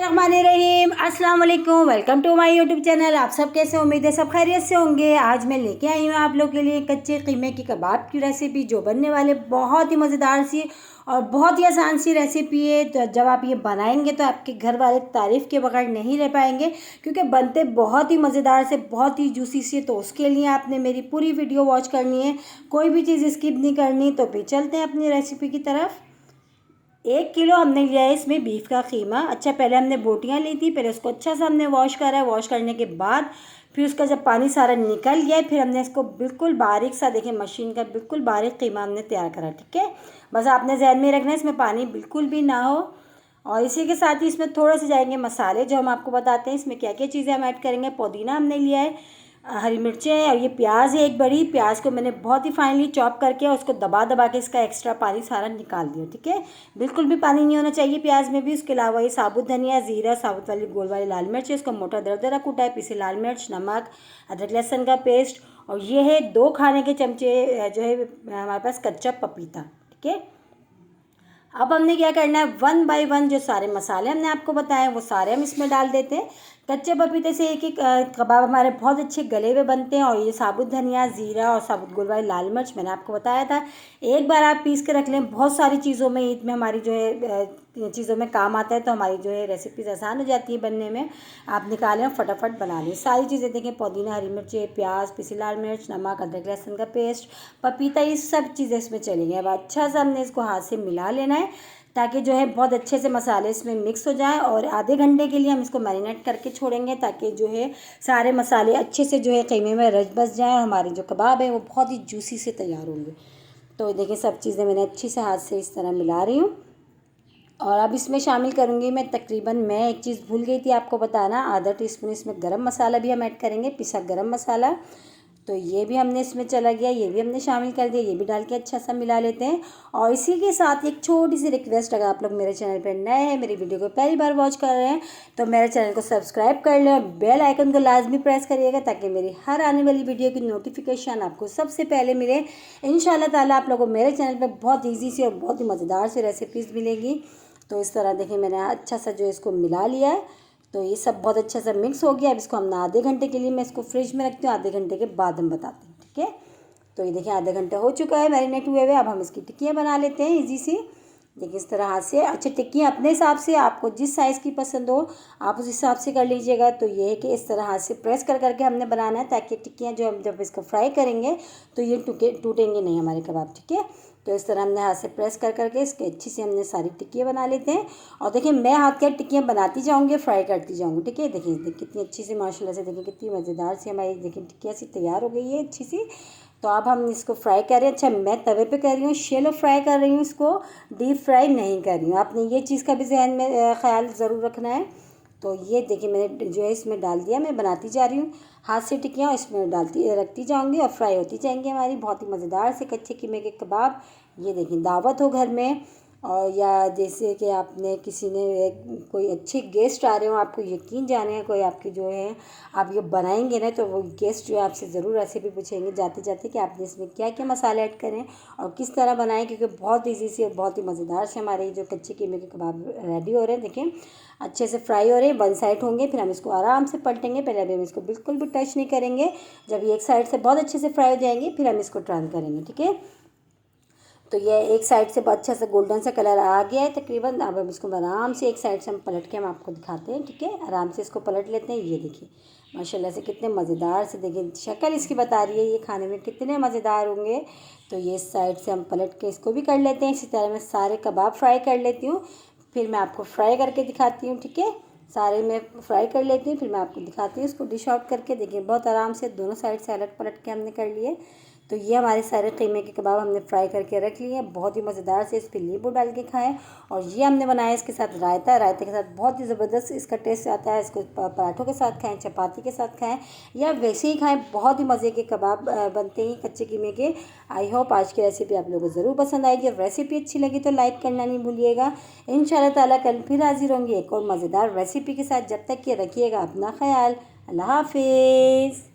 बिस्मिल्लाहिर्रहमानिर्रहीम अस्सलाम वालेकुम। Welcome to my YouTube channel. आप सब कैसे, उम्मीद है सब खैरियत से होंगे। आज मैं लेके आई हूँ आप लोग के लिए कच्चे कीमे की कबाब की रेसिपी, जो बनने वाले बहुत ही मज़ेदार सी और बहुत ही आसान सी रेसिपी है। तो जब आप ये बनाएंगे तो आपके घर वाले तारीफ़ के बगैर नहीं रह पाएंगे, क्योंकि बनते बहुत ही मज़ेदार से, बहुत ही जूसी से। तो उसके लिए आपने मेरी पूरी वीडियो वॉच करनी है, कोई भी चीज़ स्किप नहीं करनी। तो फिर चलते हैं अपनी रेसिपी की तरफ। 1 किलो हमने लिया है इसमें बीफ का कीमा। अच्छा, पहले हमने बोटियाँ ली थी, पहले उसको अच्छा सा हमने वॉश करा है। वॉश करने के बाद फिर उसका जब पानी सारा निकल गया है, फिर हमने इसको बिल्कुल बारीक सा, देखिए मशीन का बिल्कुल बारीक कीमा हमने तैयार करा। ठीक है, बस आपने ध्यान में रखना है इसमें पानी बिल्कुल भी ना हो। और इसी के साथ ही इसमें थोड़े से जाएंगे मसाले, जो हम आपको बताते हैं इसमें क्या क्या चीज़ें हम ऐड करेंगे। पुदीना हमने लिया है, हरी मिर्चें हैं, और ये प्याज है एक बड़ी। प्याज को मैंने बहुत ही फाइनली चॉप करके और उसको दबा दबा के इसका एक्स्ट्रा पानी सारा निकाल दिया। ठीक है, बिल्कुल भी पानी नहीं होना चाहिए प्याज में भी। उसके अलावा ये साबुत धनिया, ज़ीरा, साबुत वाली गोल वाली लाल मिर्च है, इसको मोटा दरदरा कूटा है, पीसी लाल मिर्च, नमक, अदरक लहसुन का पेस्ट, और ये है 2 खाने के चमचे जो है हमारे पास कच्चा पपीता। ठीक है, अब हमने क्या करना है, 1 बाय 1 जो सारे मसाले हमने आपको बताए वो सारे हम इसमें डाल देते हैं। कच्चे पपीते से एक एक कबाब हमारे बहुत अच्छे गले हुए बनते हैं। और ये साबुत धनिया, ज़ीरा और साबुत गोल वाली लाल मिर्च मैंने आपको बताया था, एक बार आप पीस के रख लें। बहुत सारी चीज़ों में, ईद में हमारी जो है चीज़ों में काम आता है, तो हमारी जो है रेसिपीज़ आसान हो जाती है बनने में। आप निकालें और फटाफट बना लें सारी चीज़ें। देखें, पुदीना, हरी मिर्ची, प्याज, पिसी लाल मिर्च, नमक, अदरक लहसुन का पेस्ट, पपीता, ये सब चीज़ें इसमें चलेंगी। अब अच्छा सा हमने इसको हाथ से मिला लेना है, ताकि जो है बहुत अच्छे से मसाले इसमें मिक्स हो जाएं। और आधे घंटे के लिए हम इसको मैरिनेट करके छोड़ेंगे, ताकि जो है सारे मसाले अच्छे से जो है कीमे में रच बस जाएँ, और हमारे जो कबाब है वो बहुत ही जूसी से तैयार होंगे। तो देखिए, सब चीज़ें मैंने अच्छी से हाथ से इस तरह मिला रही हूँ। और अब इसमें शामिल करूँगी मैं, तकरीबन मैं एक चीज़ भूल गई थी आपको बताना, आधा टीस्पून इसमें गरम मसाला भी हम ऐड करेंगे, पिसा गरम मसाला। तो ये भी हमने इसमें चला गया, ये भी हमने शामिल कर दिया, ये भी डाल के अच्छा सा मिला लेते हैं। और इसी के साथ एक छोटी सी रिक्वेस्ट, अगर आप लोग मेरे चैनल पर नए हैं, मेरी वीडियो को पहली बार वॉच कर रहे हैं, तो मेरे चैनल को सब्सक्राइब कर लें और बेल आइकन को लाजमी प्रेस करिएगा, ताकि मेरी हर आने वाली वीडियो की नोटिफिकेशन आपको सबसे पहले मिले। इंशाल्लाह ताला आप लोगों को मेरे चैनल पर बहुत ईजी सी और बहुत ही मज़ेदार सी रेसिपीज़ मिलेंगी। तो इस तरह देखिए, मैंने अच्छा सा जो इसको मिला लिया है। तो ये सब बहुत अच्छा सा मिक्स हो गया। अब इसको हम आधे घंटे के लिए, मैं इसको फ्रिज में रखती हूँ, आधे घंटे के बाद हम बताते हैं। ठीक है, तो ये देखिए आधा घंटा हो चुका है मैरिनेट हुए हुए। अब हम इसकी टिक्कियाँ बना लेते हैं ईजी सी। देखिए इस तरह हाथ से, अच्छा टिक्कियाँ अपने हिसाब से, आपको जिस साइज़ की पसंद हो आप उस हिसाब से कर लीजिएगा। तो ये है कि इस तरह हाथ से प्रेस कर करके हमने बनाना है, ताकि टिक्कियाँ जो हम जब इसको फ्राई करेंगे तो ये टूटेंगे नहीं हमारे कबाब। ठीक है, तो इस तरह हमने हाथ से प्रेस कर करके इसके अच्छी से हमने सारी टिक्कियाँ बना लेते हैं। और देखिए, मैं हाथ के टिक्कियाँ बनाती जाऊँगी, फ्राई करती जाऊँगी। ठीक है, देखिए कितनी अच्छी सी माशाल्लाह से, देखिए कितनी मज़ेदार सी हमारी देखिए टिक्कियाँ सी तैयार हो गई है अच्छी सी। तो अब हम इसको फ्राई कर रहे हैं। अच्छा, मैं तवे पे कर रही हूँ, शैलो फ्राई कर रही हूँ, इसको डीप फ्राई नहीं कर रही हूँ। आपने ये चीज़ का भी जहन में ख्याल ज़रूर रखना है। तो ये देखिए, मैंने जो है इसमें डाल दिया, मैं बनाती जा रही हूँ हाथ से टिक्कियाँ, इसमें डालती रखती जाऊँगी और फ्राई होती जाएंगी हमारी बहुत ही मज़ेदार से कच्चे कीमे के कबाब। ये देखिए, दावत हो घर में, और या जैसे कि आपने किसी ने कोई अच्छे गेस्ट आ रहे हो, आपको यकीन जाने हैं कोई आपके जो है, आप ये बनाएंगे ना, तो वो गेस्ट जो है आपसे ज़रूर रेसिपी पूछेंगे जाते जाते कि आपने इसमें क्या क्या मसाले ऐड करें और किस तरह बनाएं, क्योंकि बहुत ईजी से और बहुत ही मज़ेदार से हमारे जो कच्चे कीमे के कबाब रेडी हो रहे हैं। देखिए अच्छे से फ्राई हो रहे हैं, 1 साइड होंगे, फिर हम इसको आराम से पलटेंगे। पहले अभी हम इसको बिल्कुल भी टच नहीं करेंगे। जब ये एक साइड से बहुत अच्छे से फ्राई हो जाएंगे, फिर हम इसको टर्न करेंगे। ठीक है, तो ये एक साइड से बहुत अच्छा सा गोल्डन सा कलर आ गया है तकरीबन। अब हम इसको आराम से एक साइड से हम पलट के हम आपको दिखाते हैं। ठीक है, आराम से इसको पलट लेते हैं। ये देखिए माशाल्लाह से कितने मज़ेदार से, देखिए शक्ल इसकी बता रही है ये खाने में कितने मज़ेदार होंगे। तो ये इस साइड से हम पलट के इसको भी कर लेते हैं। इसी तरह मैं सारे कबाब फ्राई कर लेती हूँ, फिर मैं आपको फ्राई करके दिखाती हूँ। ठीक है, सारे मैं फ्राई कर लेती हूँ, फिर मैं आपको दिखाती हूँ इसको डिश आउट करके। देखिए बहुत आराम से दोनों साइड से अलट पलट के हमने कर लिए। तो ये हमारे सारे कीमे के कबाब हमने फ्राई करके रख लिए हैं, बहुत ही मज़ेदार से। इस पर नींबू डाल के खाएं। और ये हमने बनाया इसके साथ रायता, रायते के साथ बहुत ही ज़बरदस्त इसका टेस्ट आता है। इसको पराठों के साथ खाएं, चपाती के साथ खाएं, या वैसे ही खाएं, बहुत ही मज़े के कबाब बनते हैं कच्चे कीमे के। आई होप आज की रेसिपी आप लोगों को ज़रूर पसंद आएगी। और रेसिपी अच्छी लगी तो लाइक करना नहीं भूलिएगा। इंशाल्लाह ताला कल फिर हाजिर होंगी एक और मज़ेदार रेसिपी के साथ। जब तक ये रखिएगा अपना ख्याल। अल्लाह हाफिज़।